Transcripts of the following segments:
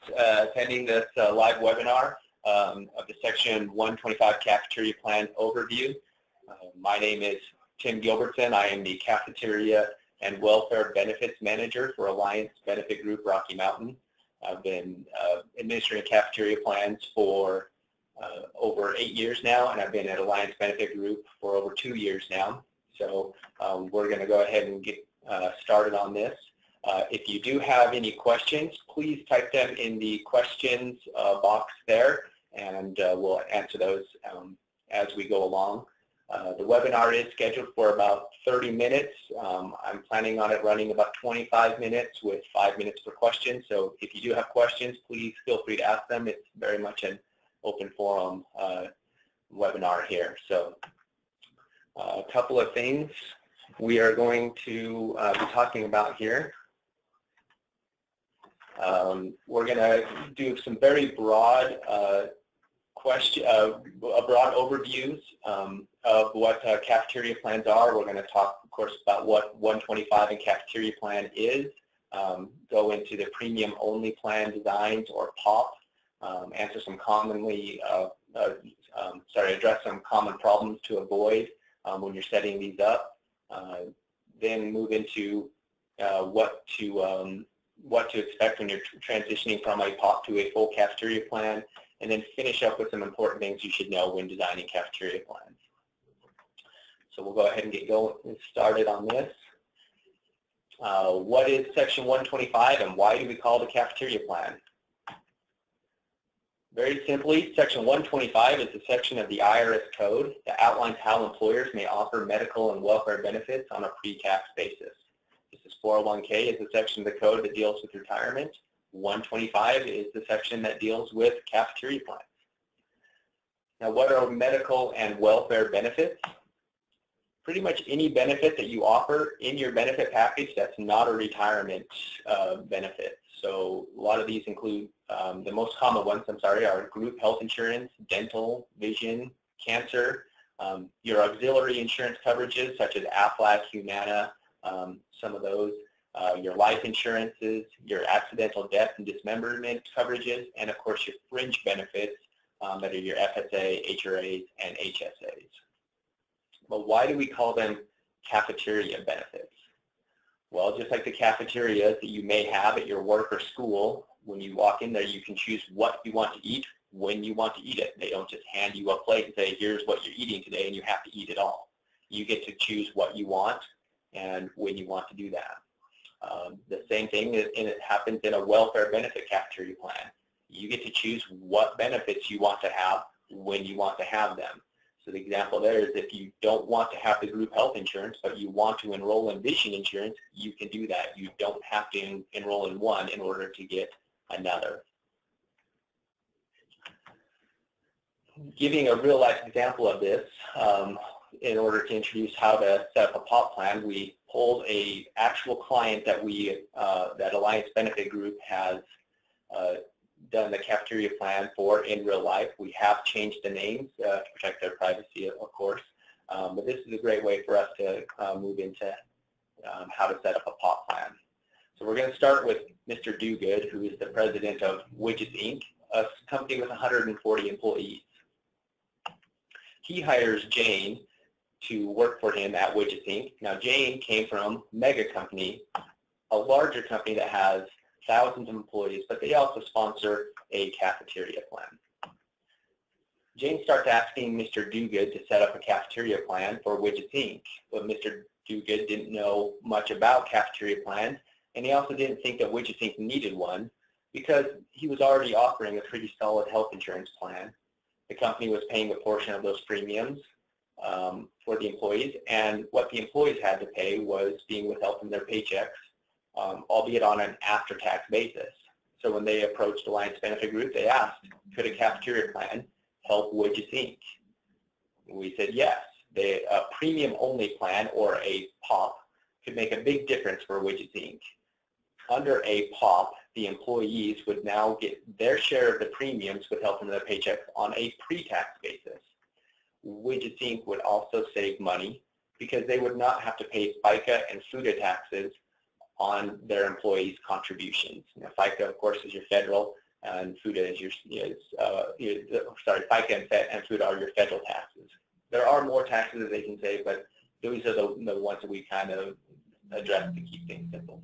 attending this live webinar of the Section 125 Cafeteria Plan Overview. My name is Tym Gilbertson. I am the Cafeteria and Welfare Benefits Manager for Alliance Benefit Group Rocky Mountain. I've been administering cafeteria plans for over 8 years now, and I've been at Alliance Benefit Group for over 2 years now. So we're going to go ahead and get started on this. If you do have any questions, please type them in the questions box there, and we'll answer those as we go along. The webinar is scheduled for about 30 minutes. I'm planning on it running about 25 minutes with 5 minutes per question. So if you do have questions, please feel free to ask them. It's very much an open forum webinar here. So a couple of things we are going to be talking about here. We're going to do some very broad broad overviews of what cafeteria plans are. We're going to talk, of course, about what 125 and cafeteria plan is, go into the premium only plan designs, or POP, answer some commonly, address some common problems to avoid when you're setting these up, then move into what to expect when you're transitioning from a POP to a full cafeteria plan, and then finish up with some important things you should know when designing cafeteria plans. So we'll go ahead and get started on this. What is Section 125 and why do we call it a cafeteria plan? Very simply, Section 125 is a section of the IRS code that outlines how employers may offer medical and welfare benefits on a pre-tax basis. This is 401k is the section of the code that deals with retirement. 125 is the section that deals with cafeteria plans. Now, what are medical and welfare benefits? Pretty much any benefit that you offer in your benefit package that's not a retirement benefit. So a lot of these include, the most common ones, are group health insurance, dental, vision, cancer, your auxiliary insurance coverages such as Aflac, Humana, some of those, your life insurances, your accidental death and dismemberment coverages, and of course your fringe benefits that are your FSA, HRAs, and HSAs. But why do we call them cafeteria benefits? Well, just like the cafeterias that you may have at your work or school, when you walk in there, you can choose what you want to eat when you want to eat it. They don't just hand you a plate and say, here's what you're eating today, and you have to eat it all. You get to choose what you want and when you want to do that. The same thing, and it happens in a welfare benefit cafeteria plan. You get to choose what benefits you want to have when you want to have them. So the example there is if you don't want to have the group health insurance, but you want to enroll in vision insurance, you can do that. You don't have to enroll in one in order to get another. Giving a real life example of this, in order to introduce how to set up a POP plan, we pulled an actual client that that Alliance Benefit Group has done the cafeteria plan for in real life. We have changed the names to protect their privacy, of course, but this is a great way for us to move into how to set up a POP plan. So we're going to start with Mr. Duguid, who is the president of Widgets, Inc., a company with 140 employees. He hires Jane to work for him at Widgets, Inc. Now, Jane came from Mega Company, a larger company that has thousands of employees, but they also sponsor a cafeteria plan. Jane starts asking Mr. Duguid to set up a cafeteria plan for Widgets, Inc., but Mr. Duguid didn't know much about cafeteria plans, and he also didn't think that Widgets, Inc. needed one because he was already offering a pretty solid health insurance plan. The company was paying a portion of those premiums for the employees, and what the employees had to pay was being withheld from their paychecks, albeit on an after-tax basis. So when they approached Alliance Benefit Group, they asked, could a cafeteria plan help Widgets, Inc.? We said yes. A premium-only plan, or a POP, could make a big difference for Widgets, Inc. Under a POP, the employees would now get their share of the premiums withheld from their paychecks on a pre-tax basis. Widgets, Inc. would also save money because they would not have to pay FICA and FUTA taxes on their employees' contributions. Now, FICA, of course, is your federal and FUTA is FICA and FUTA are your federal taxes. There are more taxes that they can save, but those are the ones that we kind of address to keep things simple.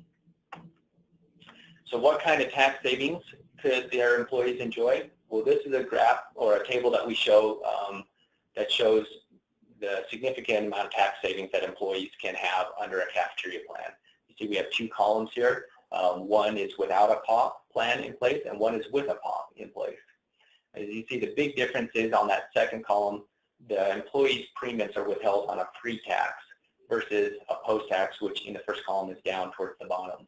So what kind of tax savings could their employees enjoy? Well, this is a graph or a table that we show that shows the significant amount of tax savings that employees can have under a cafeteria plan. You see we have two columns here. One is without a POP plan in place, and one is with a POP in place. As you see, the big difference is on that second column, the employee's premiums are withheld on a pre-tax versus a post-tax, which in the first column is down towards the bottom.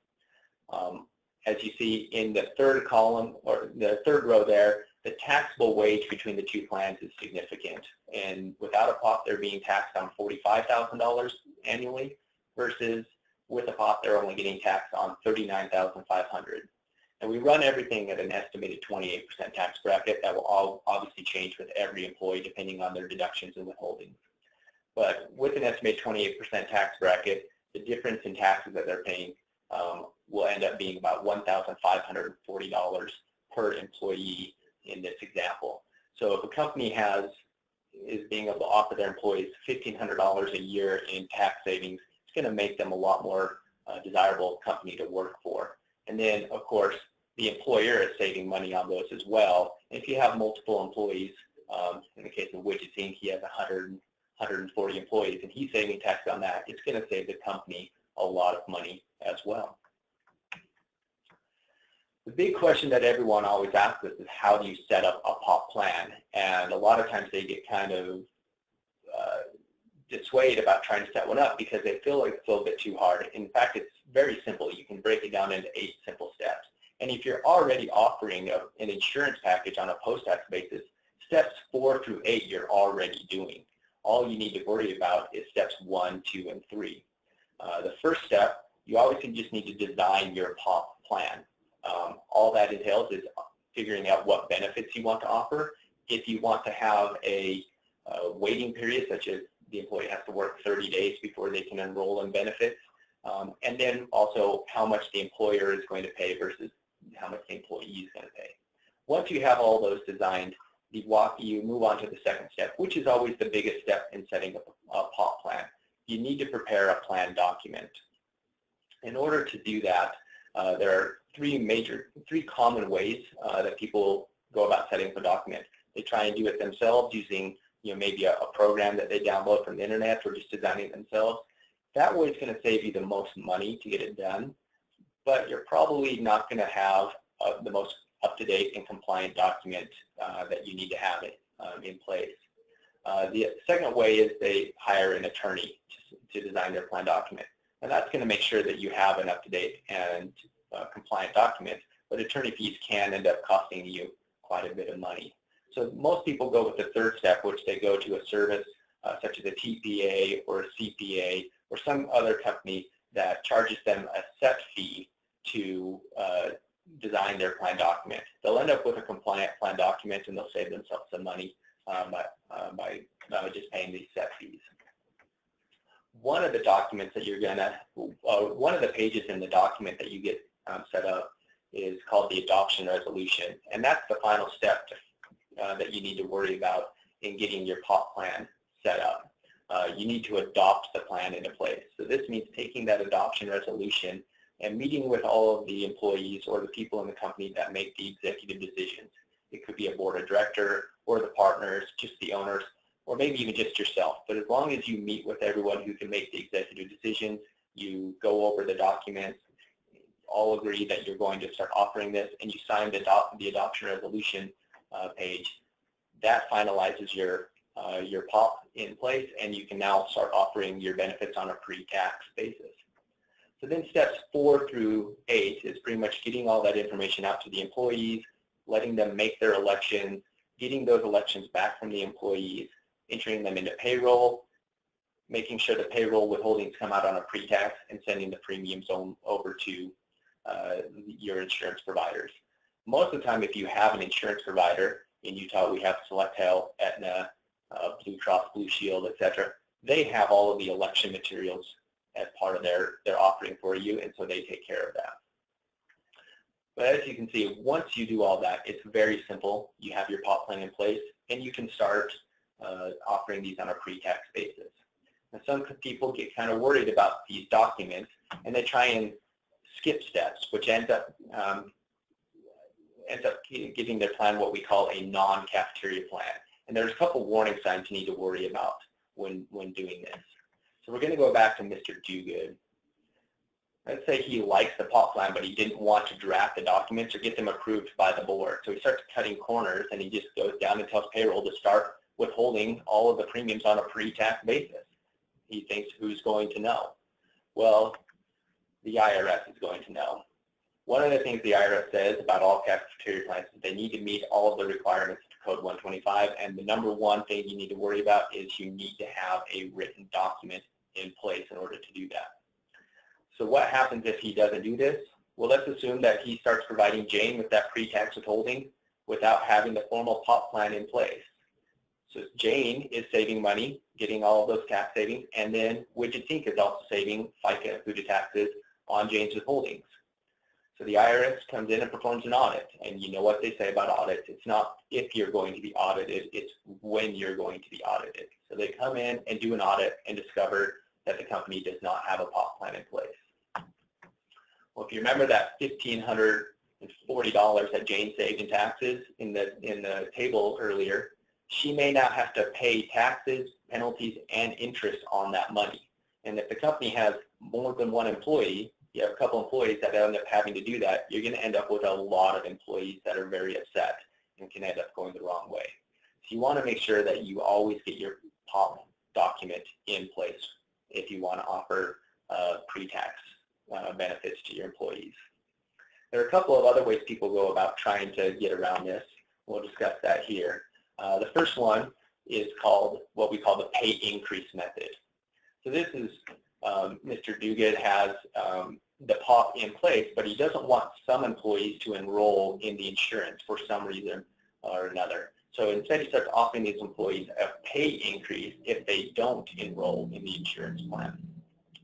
As you see in the third column, or the third row there, the taxable wage between the two plans is significant. And without a POP, they're being taxed on $45,000 annually, versus with a POP, they're only getting taxed on $39,500. And we run everything at an estimated 28% tax bracket. That will all obviously change with every employee depending on their deductions and withholdings. But with an estimated 28% tax bracket, the difference in taxes that they're paying will end up being about $1,540 per employee in this example. So if a company is being able to offer their employees $1,500 a year in tax savings, it's going to make them a lot more desirable company to work for. And then, of course, the employer is saving money on those as well. And if you have multiple employees, in the case of Widgets Inc., he has 140 employees, and he's saving tax on that. It's going to save the company a lot of money as well. The big question that everyone always asks us is, how do you set up a POP plan? And a lot of times they get kind of dissuaded about trying to set one up because they feel like it's a little bit too hard. In fact, it's very simple. You can break it down into 8 simple steps. And if you're already offering an insurance package on a post-tax basis, steps 4 through 8 you're already doing. All you need to worry about is steps 1, 2, and 3. The first step, you obviously just need to design your POP plan. All that entails is figuring out what benefits you want to offer. If you want to have a waiting period, such as the employee has to work 30 days before they can enroll in benefits, and then also how much the employer is going to pay versus how much the employee is going to pay. Once you have all those designed, you move on to the second step, which is always the biggest step in setting up a POP plan. You need to prepare a plan document. In order to do that, there are three common ways that people go about setting up a document. They try and do it themselves using maybe a program that they download from the internet, or just designing it themselves. That way it's going to save you the most money to get it done, but you're probably not going to have the most up-to-date and compliant document that you need to have it in place. The second way is they hire an attorney to design their plan document. And that's going to make sure that you have an up-to-date and compliant document, but attorney fees can end up costing you quite a bit of money. So most people go with the third step, which they go to a service such as a TPA or a CPA or some other company that charges them a set fee to design their plan document. They'll end up with a compliant plan document, and they'll save themselves some money by just paying these set fees. One of the documents that one of the pages in the document that you get set up is called the adoption resolution, and that's the final step that you need to worry about in getting your POP plan set up. You need to adopt the plan into place. So this means taking that adoption resolution and meeting with all of the employees or the people in the company that make the executive decisions. It could be a board of director or the partners, just the owners, or maybe even just yourself. But as long as you meet with everyone who can make the executive decisions, you go over the documents, all agree that you're going to start offering this, and you sign the adoption resolution page, that finalizes your POP in place, and you can now start offering your benefits on a pre-tax basis. So then steps 4 through 8 is pretty much getting all that information out to the employees, letting them make their elections, getting those elections back from the employees, entering them into payroll, making sure the payroll withholdings come out on a pre-tax, and sending the premiums over to your insurance providers. Most of the time, if you have an insurance provider, in Utah we have Select Health, Aetna, Blue Cross Blue Shield, etc. They have all of the election materials as part of their offering for you, and so they take care of that. But as you can see, once you do all that, it's very simple. You have your POP plan in place, and you can start offering these on a pre-tax basis. And some people get kind of worried about these documents, and they try and skip steps, which ends up giving their plan what we call a non-cafeteria plan. And there's a couple warning signs you need to worry about when doing this. So we're going to go back to Mr. Dogood. Let's say he likes the POP plan, but he didn't want to draft the documents or get them approved by the board. So he starts cutting corners, and he just goes down and tells payroll to start withholding all of the premiums on a pre-tax basis. He thinks, who's going to know? Well, the IRS is going to know. One of the things the IRS says about all cafeteria plans is they need to meet all of the requirements to Code 125, and the number one thing you need to worry about is you need to have a written document in place in order to do that. So what happens if he doesn't do this? Well, let's assume that he starts providing Jane with that pre-tax withholding without having the formal POP plan in place. So Jane is saving money, getting all of those tax savings, and then Widgets Inc. is also saving FICA and FUTA taxes on Jane's withholdings. So the IRS comes in and performs an audit, and you know what they say about audits. It's not if you're going to be audited, it's when you're going to be audited. So they come in and do an audit and discover that the company does not have a POP plan in place. Well, if you remember that $1,540 that Jane saved in taxes in the table earlier, she may now have to pay taxes, penalties, and interest on that money. And if the company has more than one employee, you have a couple employees that end up having to do that, you're going to end up with a lot of employees that are very upset and can end up going the wrong way. So you want to make sure that you always get your POP document in place if you want to offer pre-tax benefits to your employees. There are a couple of other ways people go about trying to get around this. We'll discuss that here. The first one is called what we call the pay increase method. So this is Mr. Dogood has the POP in place, but he doesn't want some employees to enroll in the insurance for some reason or another. So instead he starts offering these employees a pay increase if they don't enroll in the insurance plan.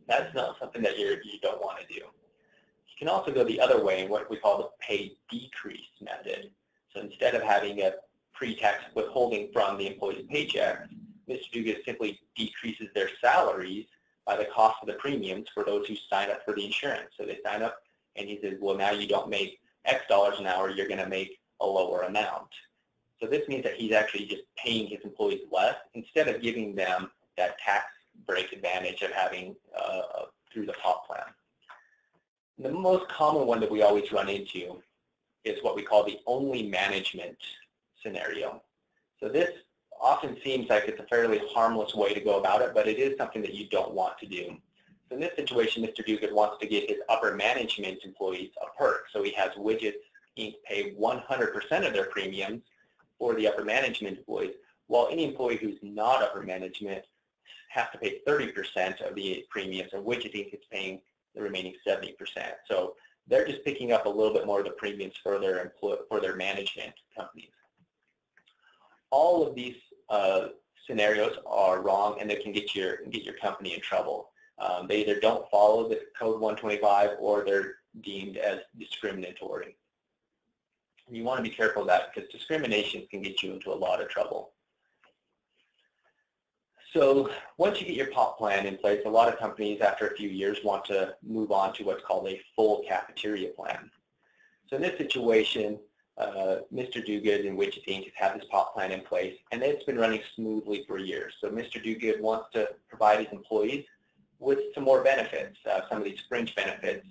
That's not something that you don't want to do. You can also go the other way in what we call the pay decrease method. So instead of having a pre-tax withholding from the employee's paycheck, Mr. Dogood simply decreases their salaries by the cost of the premiums for those who sign up for the insurance. So they sign up, and he says, well, now you don't make X dollars an hour, you're going to make a lower amount. So this means that he's actually just paying his employees less instead of giving them that tax break advantage of having through the POP plan. The most common one that we always run into is what we call the only management scenario. So this often seems like it's a fairly harmless way to go about it, but it is something that you don't want to do. So in this situation, Mr. Dogood wants to get his upper management employees a perk. So he has Widgets Inc. pay 100% of their premiums for the upper management employees, while any employee who's not upper management has to pay 30% of the premiums, and Widgets Inc. is paying the remaining 70%. So they're just picking up a little bit more of the premiums for their management companies. All of these scenarios are wrong, and they can get your company in trouble. They either don't follow the Code 125 or they're deemed as discriminatory. You want to be careful of that because discrimination can get you into a lot of trouble. So once you get your POP plan in place, a lot of companies after a few years want to move on to what's called a full cafeteria plan. So in this situation, Mr. Dogood and Widgets Inc. has had this POP plan in place, and it's been running smoothly for years. So Mr. Dogood wants to provide his employees with some more benefits, some of these fringe benefits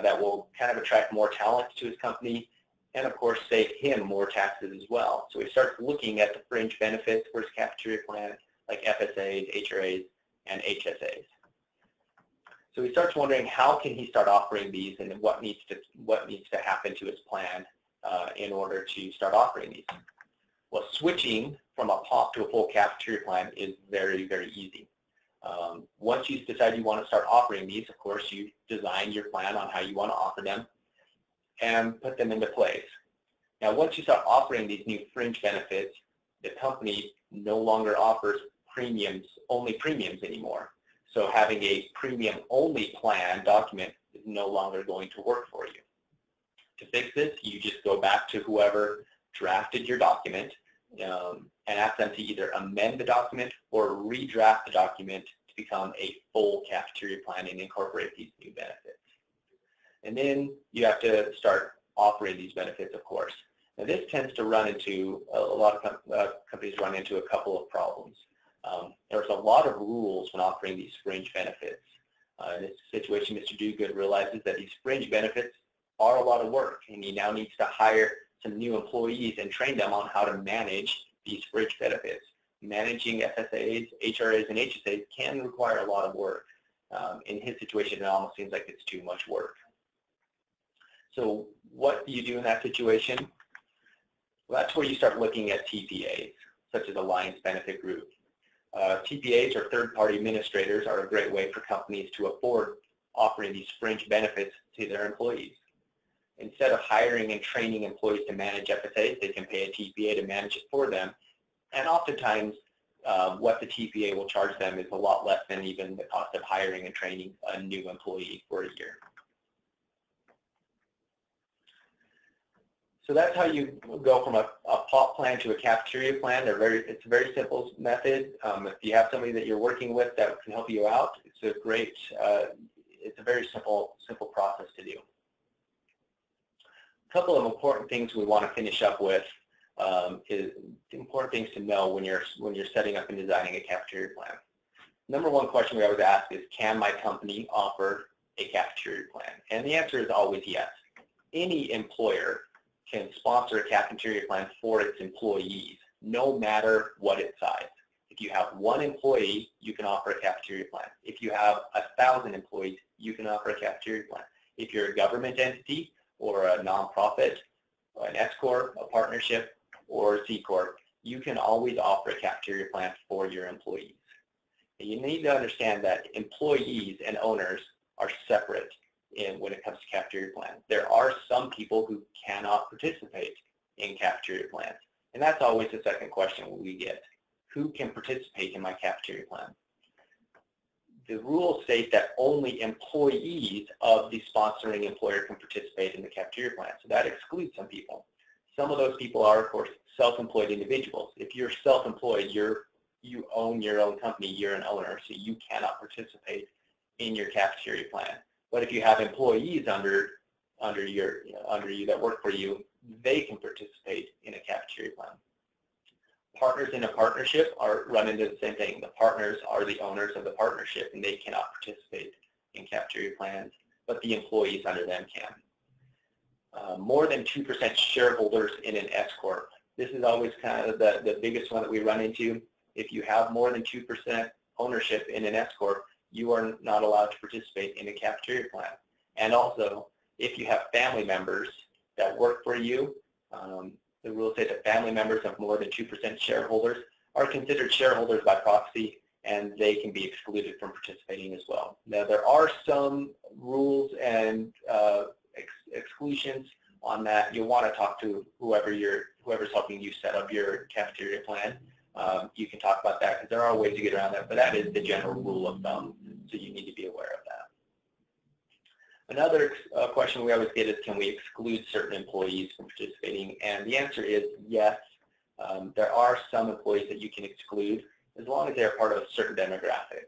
that will kind of attract more talent to his company and, of course, save him more taxes as well. So he starts looking at the fringe benefits for his cafeteria plan, like FSAs, HRAs, and HSAs. So he starts wondering how can he start offering these and what needs to happen to his plan in order to start offering these. Well, switching from a POP to a full cafeteria plan is very, very easy. Once you decide you want to start offering these, of course, you design your plan on how you want to offer them and put them into place. Now, once you start offering these new fringe benefits, the company no longer offers only premiums anymore. So having a premium-only plan document is no longer going to work for you. To fix this, you just go back to whoever drafted your document and ask them to either amend the document or redraft the document to become a full cafeteria plan and incorporate these new benefits. And then you have to start offering these benefits, of course. Now this tends to run into, a lot of companies run into a couple of problems. There's a lot of rules when offering these fringe benefits. In this situation, Mr. Duguid realizes that these fringe benefits are a lot of work, and he now needs to hire some new employees and train them on how to manage these fringe benefits. Managing FSAs, HRAs, and HSAs can require a lot of work. In his situation, it almost seems like it's too much work. So what do you do in that situation? Well, that's where you start looking at TPAs, such as Alliance Benefit Group. TPAs, or third-party administrators, are a great way for companies to afford offering these fringe benefits to their employees. Instead of hiring and training employees to manage FSAs, they can pay a TPA to manage it for them. And oftentimes, what the TPA will charge them is a lot less than even the cost of hiring and training a new employee for a year. So that's how you go from a POP plan to a cafeteria plan. It's a very simple method. If you have somebody that you're working with that can help you out, it's a very simple process to do. A couple of important things we want to finish up with is important things to know when you're setting up and designing a cafeteria plan. Number one question we always ask is, can my company offer a cafeteria plan? And the answer is always yes. Any employer can sponsor a cafeteria plan for its employees, no matter what its size. If you have 1 employee, you can offer a cafeteria plan. If you have 1,000 employees, you can offer a cafeteria plan. If you're a government entity or a nonprofit, or an S Corp, a partnership, or a C Corp, you can always offer a cafeteria plan for your employees. And you need to understand that employees and owners are separate when it comes to cafeteria plans. There are some people who cannot participate in cafeteria plans, and that's always the second question we get. Who can participate in my cafeteria plan? The rules state that only employees of the sponsoring employer can participate in the cafeteria plan, so that excludes some people. Some of those people are, of course, self-employed individuals. If you're self-employed, you own your own company, you're an owner, so you cannot participate in your cafeteria plan. But if you have employees under you that work for you, they can participate in a cafeteria plan. Partners in a partnership run into the same thing. The partners are the owners of the partnership, and they cannot participate in cafeteria plans, but the employees under them can. More than 2% shareholders in an S Corp. This is always kind of the biggest one that we run into. If you have more than 2% ownership in an S Corp, you are not allowed to participate in a cafeteria plan. And also, if you have family members that work for you, the rules say that family members of more than 2% shareholders are considered shareholders by proxy, and they can be excluded from participating as well. Now, there are some rules and exclusions on that. You'll want to talk to whoever's helping you set up your cafeteria plan. You can talk about that because there are ways to get around that, but that is the general rule of thumb, so you need to be aware of that. Another question we always get is, can we exclude certain employees from participating? And the answer is yes. There are some employees that you can exclude as long as they're part of a certain demographic.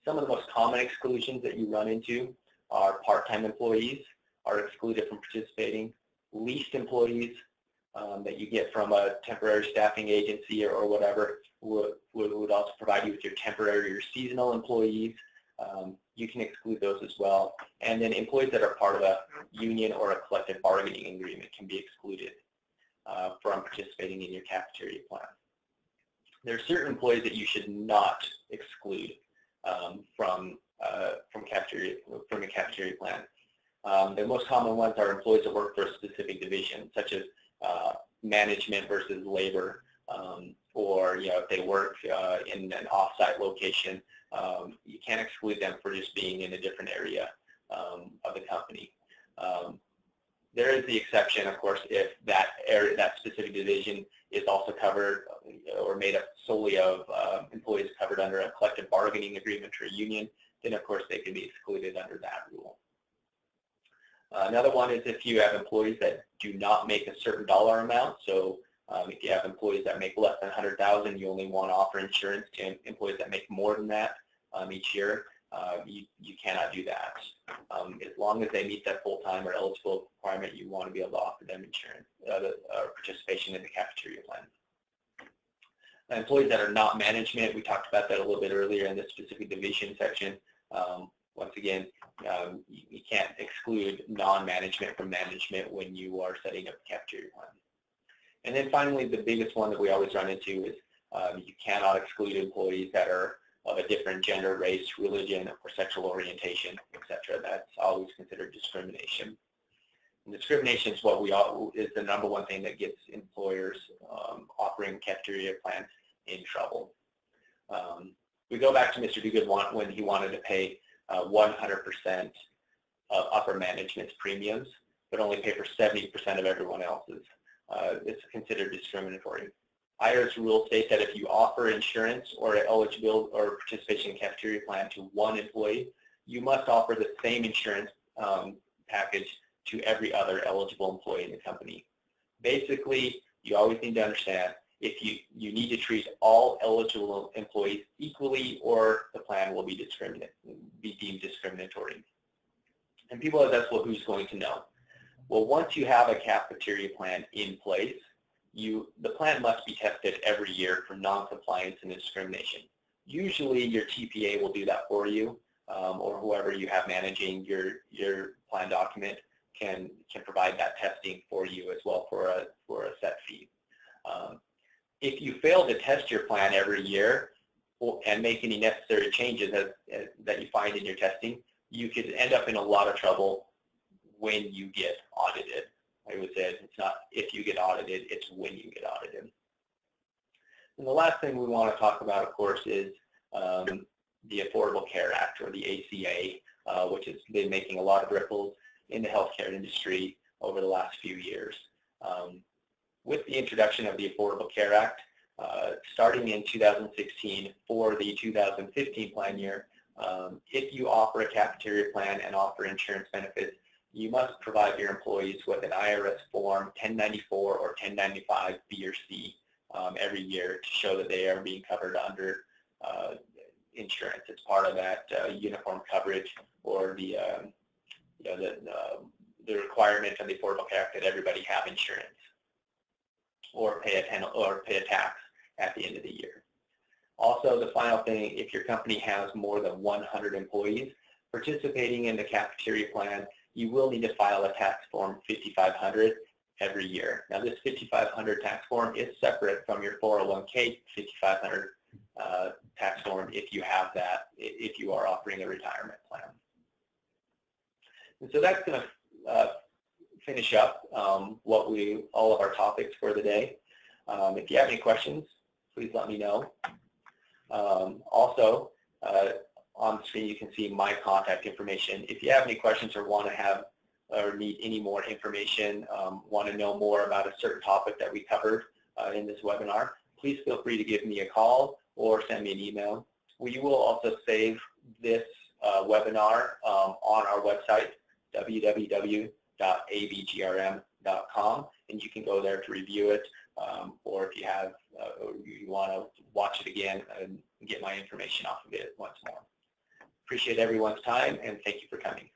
Some of the most common exclusions that you run into are part-time employees are excluded from participating, leased employees that you get from a temporary staffing agency or whatever would also provide you with your temporary or seasonal employees. You can exclude those as well. And then employees that are part of a union or a collective bargaining agreement can be excluded from participating in your cafeteria plan. There are certain employees that you should not exclude from a cafeteria plan. The most common ones are employees that work for a specific division, such as management versus labor, or if they work in an off-site location, you can't exclude them for just being in a different area of the company. There is the exception, of course, if that specific division is also covered or made up solely of employees covered under a collective bargaining agreement or a union, then of course they can be excluded under that rule. Another one is if you have employees that do not make a certain dollar amount. So if you have employees that make less than $100,000, you only want to offer insurance to employees that make more than that each year. You cannot do that. As long as they meet that full-time or eligible requirement, you want to be able to offer them insurance participation in the cafeteria plan. Employees that are not management, we talked about that a little bit earlier in the specific division section. Once again, you can't exclude non-management from management when you are setting up a cafeteria plan. And then finally, the biggest one that we always run into is you cannot exclude employees that are of a different gender, race, religion, or sexual orientation, etc. That's always considered discrimination. And discrimination is is the number one thing that gets employers offering cafeteria plans in trouble. We go back to Mr. Duguid when he wanted to pay 100% of upper management's premiums, but only pay for 70% of everyone else's. It's considered discriminatory. IRS rules state that if you offer insurance or eligible or participation in cafeteria plan to one employee, you must offer the same insurance package to every other eligible employee in the company. Basically, you always need to understand if you need to treat all eligible employees equally, or the plan will be deemed discriminatory. And people ask us, well, who's going to know? Well, once you have a cafeteria plan in place, the plan must be tested every year for non-compliance and discrimination. Usually your TPA will do that for you, or whoever you have managing your plan document can provide that testing for you as well for a set fee. If you fail to test your plan every year and make any necessary changes that you find in your testing, you could end up in a lot of trouble when you get audited. I would say it's not if you get audited, it's when you get audited. And the last thing we want to talk about, of course, is the Affordable Care Act, or the ACA, which has been making a lot of ripples in the healthcare industry over the last few years. With the introduction of the Affordable Care Act, starting in 2016 for the 2015 plan year, if you offer a cafeteria plan and offer insurance benefits, you must provide your employees with an IRS form 1094 or 1095 B or C every year to show that they are being covered under insurance. It's part of that uniform coverage, or the requirement of the Affordable Care Act that everybody have insurance or pay a tax at the end of the year. Also, the final thing, if your company has more than 100 employees participating in the cafeteria plan, you will need to file a tax form 5500 every year. Now, this 5500 tax form is separate from your 401k 5500 tax form if you have that, if you are offering a retirement plan. And so that's going to finish up all of our topics for the day. If you have any questions, please let me know. Also, on the screen you can see my contact information. If you have any questions or want to have or need any more information, want to know more about a certain topic that we covered in this webinar, please feel free to give me a call or send me an email. We will also save this webinar on our website, www.abgrm.com, and you can go there to review it, or if you have, or you want to watch it again and get my information off of it once more. Appreciate everyone's time, and thank you for coming.